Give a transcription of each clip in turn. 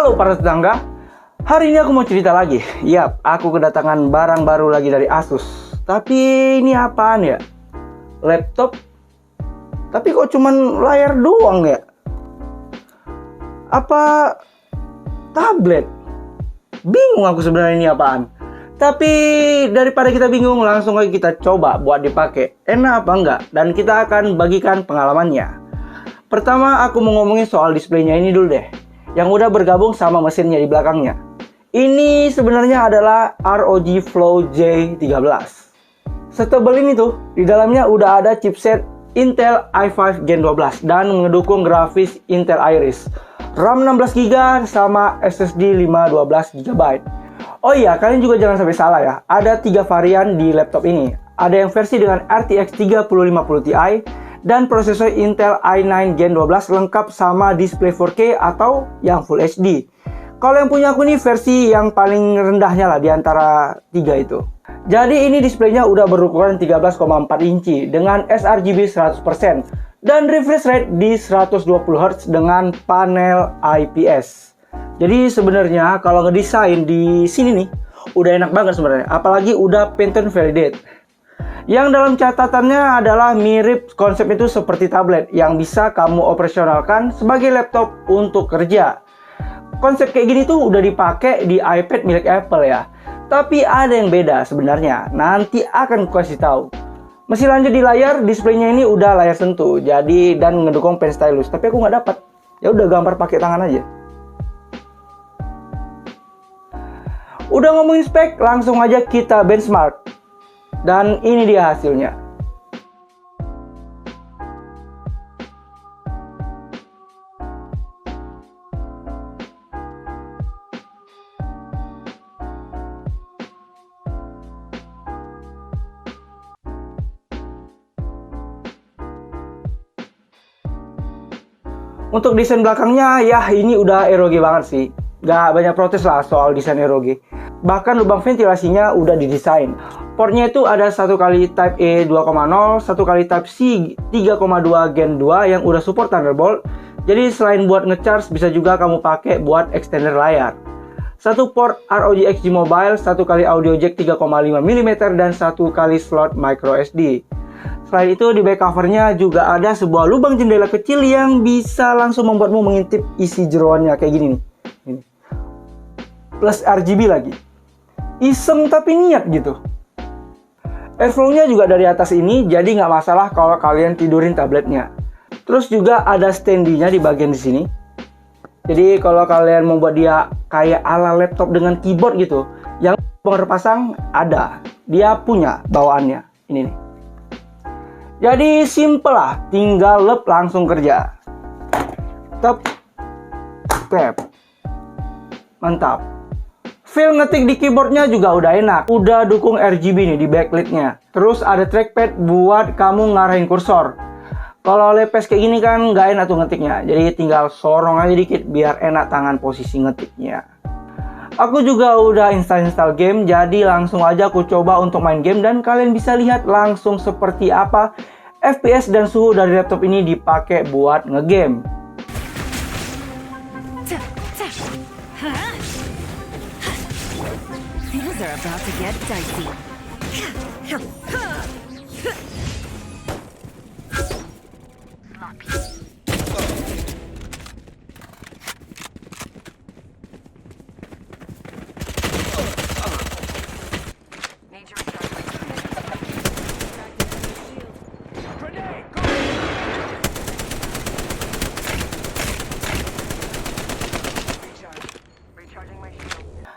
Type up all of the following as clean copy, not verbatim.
Halo para tetangga, hari ini aku mau cerita lagi. Yap, aku kedatangan barang baru lagi dari Asus. Tapi ini apaan ya? Laptop? Tapi kok cuman layar doang ya? Apa tablet? Bingung aku sebenarnya ini apaan. Tapi daripada kita bingung, langsung aja kita coba buat dipakai. Enak apa enggak? Dan kita akan bagikan pengalamannya. Pertama aku mau ngomongin soal displaynya ini dulu deh, yang udah bergabung sama mesinnya di belakangnya. Ini sebenarnya adalah ROG Flow J13. Setebel ini tuh, di dalamnya udah ada chipset Intel i5 Gen 12 dan mendukung grafis Intel Iris, RAM 16GB sama SSD 512GB. Oh iya, kalian juga jangan sampai salah ya. Ada 3 varian di laptop ini. Ada yang versi dengan RTX 3050 Ti dan prosesor Intel i9 Gen 12 lengkap sama display 4K atau yang Full HD. Kalau yang punya aku nih versi yang paling rendahnya lah di antara 3 itu. Jadi ini displaynya udah berukuran 13,4 inci dengan sRGB 100% dan refresh rate di 120Hz dengan panel IPS. Jadi sebenarnya kalau ngedesain di sini nih udah enak banget sebenarnya, apalagi udah patent validate. Yang dalam catatannya adalah mirip konsep itu seperti tablet yang bisa kamu operasionalkan sebagai laptop untuk kerja. Konsep kayak gini tuh udah dipakai di iPad milik Apple ya. Tapi ada yang beda sebenarnya. Nanti akan ku kasih tahu. Masih lanjut di layar, displaynya ini udah layar sentuh. Jadi dan ngedukung pen stylus. Tapi aku nggak dapat. Ya udah gambar pakai tangan aja. Udah ngomongin spek, langsung aja kita benchmark. Dan ini dia hasilnya. Untuk desain belakangnya, ya ini udah ROG banget sih. Gak banyak protes lah soal desain ROG. Bahkan lubang ventilasinya udah didesain. Portnya itu ada satu kali Type A 2.0, satu kali Type C 3.2 Gen 2 yang udah support Thunderbolt. Jadi selain buat ngecharge, bisa juga kamu pakai buat extender layar. Satu port ROG XG Mobile, satu kali audio jack 3.5mm dan satu kali slot micro SD. Selain itu di back covernya juga ada sebuah lubang jendela kecil yang bisa langsung membuatmu mengintip isi jeroannya kayak gini nih. Ini. Plus RGB lagi. Iseng tapi niat gitu. Airflow-nya juga dari atas ini, jadi nggak masalah kalau kalian tidurin tabletnya. Terus juga ada standy-nya di bagian di sini. Jadi kalau kalian membuat dia kayak ala laptop dengan keyboard gitu, yang terpasang ada, dia punya bawaannya. Ini nih. Jadi simple lah, tinggal lep langsung kerja. Tep, tap, mantap. Feel ngetik di keyboardnya juga udah enak. Udah dukung RGB nih di backlit-nya. Terus ada trackpad buat kamu ngarahin kursor. Kalau lepes kayak gini kan nggak enak tuh ngetiknya. Jadi tinggal sorong aja dikit biar enak tangan posisi ngetiknya. Aku juga udah install game, jadi langsung aja aku coba untuk main game dan kalian bisa lihat langsung seperti apa FPS dan suhu dari laptop ini dipakai buat ngegame. Things are about to get dicey.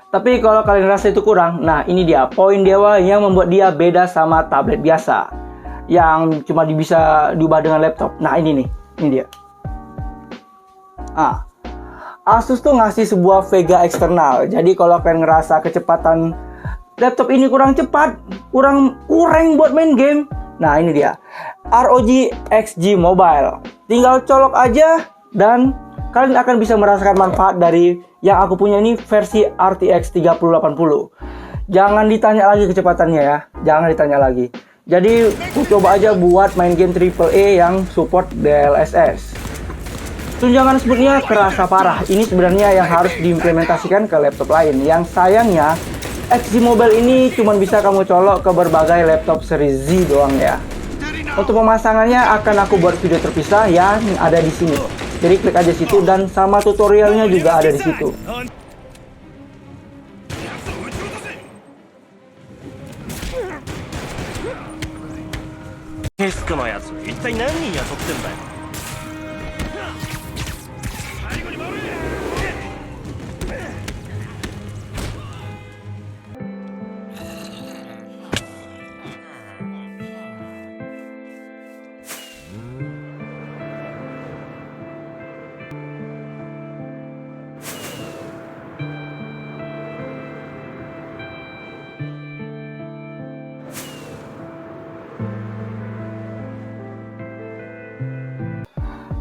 Tapi kalau kalian rasa itu kurang, nah ini dia poin dewa yang membuat dia beda sama tablet biasa yang cuma bisa diubah dengan laptop. Nah ini nih, ini dia. Asus tuh ngasih sebuah Vega eksternal. Jadi kalau kalian ngerasa kecepatan laptop ini kurang cepat, kurang buat main game, nah ini dia ROG XG Mobile. Tinggal colok aja dan kalian akan bisa merasakan manfaat dari yang aku punya ini versi RTX 3080. Jangan ditanya lagi kecepatannya ya, jangan ditanya lagi. Jadi aku coba aja buat main game AAA yang support DLSS. Tunjangan smoothnya kerasa parah. Ini sebenarnya yang harus diimplementasikan ke laptop lain. Yang sayangnya, XG Mobile ini cuma bisa kamu colok ke berbagai laptop seri Z doang ya. Untuk pemasangannya akan aku buat video terpisah yang ada di sini. Jadi klik aja situ dan sama tutorialnya juga ada di situ. テスクのやつ一体何人雇ってんだよ。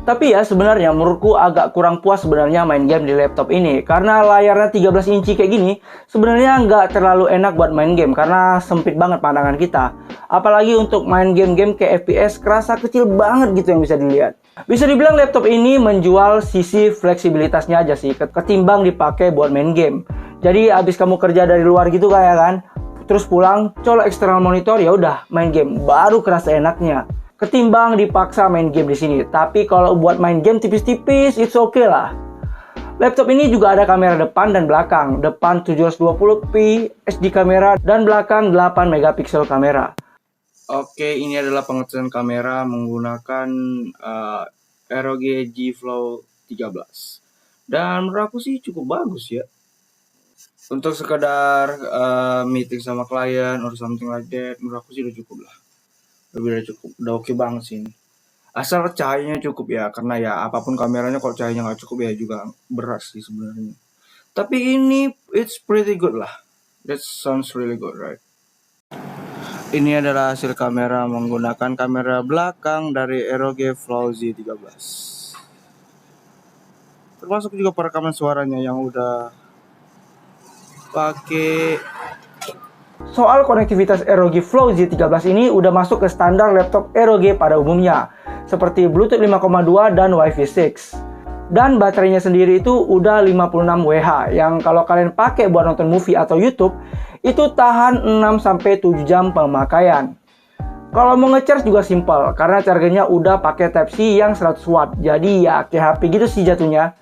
Tapi ya sebenarnya menurutku agak kurang puas sebenarnya main game di laptop ini. Karena layarnya 13 inci kayak gini, sebenarnya nggak terlalu enak buat main game karena sempit banget pandangan kita. Apalagi untuk main game-game kayak FPS kerasa kecil banget gitu yang bisa dilihat. Bisa dibilang laptop ini menjual sisi fleksibilitasnya aja sih, ketimbang dipakai buat main game. Jadi abis kamu kerja dari luar gitu kayak kan, terus pulang, colok external monitor, ya udah main game, baru kerasa enaknya. Ketimbang dipaksa main game di sini. Tapi kalau buat main game tipis-tipis, it's okay lah. Laptop ini juga ada kamera depan dan belakang. Depan 720p HD kamera dan belakang 8 megapiksel kamera. Oke, ini adalah pengetesan kamera menggunakan ROG G Flow 13. Dan menurut aku sih cukup bagus ya. Untuk sekedar meeting sama klien or something like that, menurut aku sih udah cukup lah. Udah cukup, udah oke banget sih ini. Asal cahayanya cukup ya, karena ya apapun kameranya kalau cahayanya nggak cukup ya juga berat sih sebenarnya. Tapi ini it's pretty good lah. That sounds really good, right? Ini adalah hasil kamera menggunakan kamera belakang dari ROG Flow Z13. Termasuk juga perekaman suaranya yang udah pakai. Soal konektivitas ROG Flow Z13 ini udah masuk ke standar laptop ROG pada umumnya, seperti Bluetooth 5.2 dan Wi-Fi 6. Dan baterainya sendiri itu udah 56 Wh, yang kalau kalian pakai buat nonton movie atau YouTube, itu tahan 6-7 jam pemakaian. Kalau mau nge-charge juga simple, karena chargernya udah pakai Type-C yang 100 watt, jadi ya kayak HP gitu sih jatuhnya.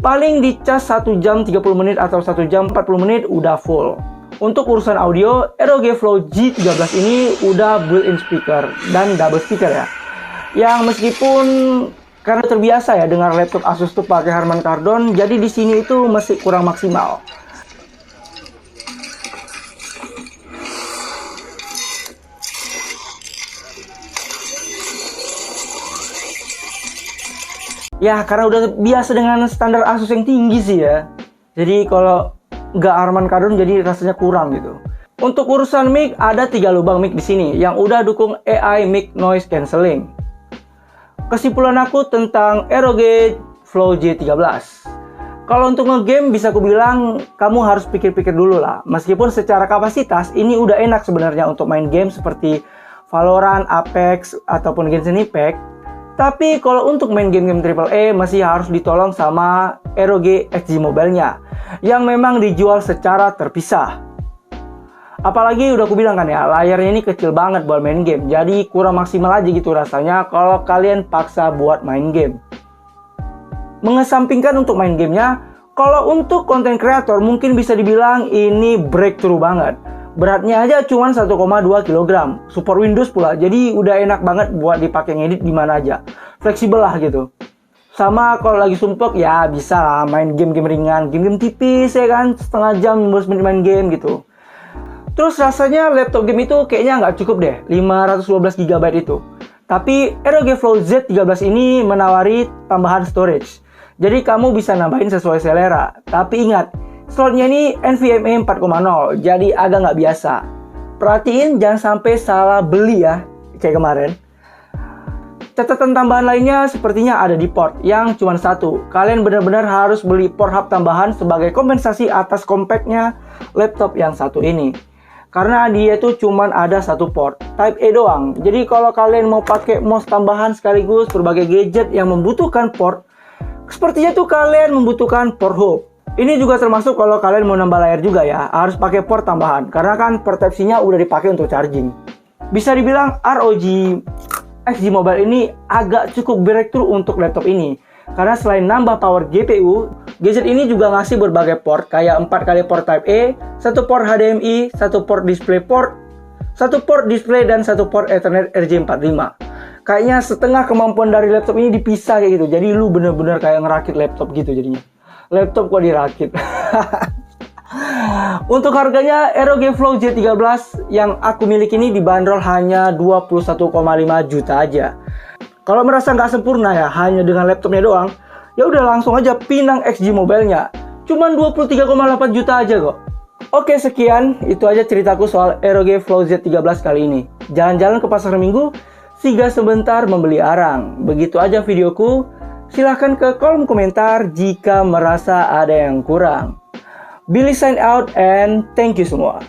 Paling dicas 1 jam 30 menit atau 1 jam 40 menit udah full. Untuk urusan audio, ROG Flow G13 ini udah built-in speaker dan double speaker ya. Yang meskipun karena terbiasa ya dengar laptop Asus tuh pakai Harman Kardon, jadi di sini itu masih kurang maksimal. Ya karena udah biasa dengan standar Asus yang tinggi sih ya. Jadi kalau nggak Harman Kardon jadi rasanya kurang gitu. Untuk urusan mic ada 3 lubang mic di sini yang udah dukung AI mic noise cancelling. Kesimpulan aku tentang ROG Flow J13. Kalau untuk ngegame bisa aku bilang kamu harus pikir-pikir dulu lah. Meskipun secara kapasitas ini udah enak sebenarnya untuk main game seperti Valorant, Apex ataupun Genshin Impact. Tapi kalau untuk main game-game AAA masih harus ditolong sama ROG XG Mobile-nya yang memang dijual secara terpisah. Apalagi udah aku bilang kan ya, layarnya ini kecil banget buat main game, jadi kurang maksimal aja gitu rasanya kalau kalian paksa buat main game. Mengesampingkan untuk main gamenya, kalau untuk konten kreator mungkin bisa dibilang ini breakthrough banget. Beratnya aja cuma 1,2 kg, support Windows pula, jadi udah enak banget buat dipakai ngedit di mana aja. Fleksibel lah gitu. Sama kalau lagi sumpek ya bisa lah main game-game ringan, game-game tipis ya kan, setengah jam 15 menit main game gitu. Terus rasanya laptop game itu kayaknya nggak cukup deh, 512 GB itu. Tapi ROG Flow Z13 ini menawari tambahan storage. Jadi kamu bisa nambahin sesuai selera. Tapi ingat, slotnya ini NVMe 4.0, jadi agak nggak biasa. Perhatiin jangan sampai salah beli ya, kayak kemarin. Catatan tambahan lainnya sepertinya ada di port, yang cuma satu. Kalian benar-benar harus beli port hub tambahan sebagai kompensasi atas compactnya laptop yang satu ini. Karena dia itu cuma ada satu port, Type A doang. Jadi kalau kalian mau pakai mouse tambahan sekaligus berbagai gadget yang membutuhkan port, Sepertinya tuh kalian membutuhkan port hub. Ini juga termasuk kalau kalian mau nambah layar juga ya, harus pakai port tambahan karena kan port Type-C-nya udah dipakai untuk charging. Bisa dibilang ROG XG Mobile ini agak cukup breakthrough untuk laptop ini. Karena selain nambah power GPU, gadget ini juga ngasih berbagai port kayak 4 kali port Type-A, 1 port HDMI, 1 port DisplayPort, 1 port display dan 1 port Ethernet RJ45. Kayaknya setengah kemampuan dari laptop ini dipisah kayak gitu. Jadi lu bener-bener kayak ngerakit laptop gitu jadinya. Laptop kok dirakit. Untuk harganya ROG Flow Z13 yang aku miliki ini dibanderol hanya 21,5 juta aja. Kalau merasa nggak sempurna ya hanya dengan laptopnya doang, ya udah langsung aja pinang XG Mobile-nya. Cuman 23,8 juta aja kok. Oke, sekian itu aja ceritaku soal ROG Flow Z13 kali ini. Jalan-jalan ke pasar Minggu, singgah sebentar membeli arang. Begitu aja videoku. Silahkan ke kolom komentar jika merasa ada yang kurang. Billy sign out and thank you semua.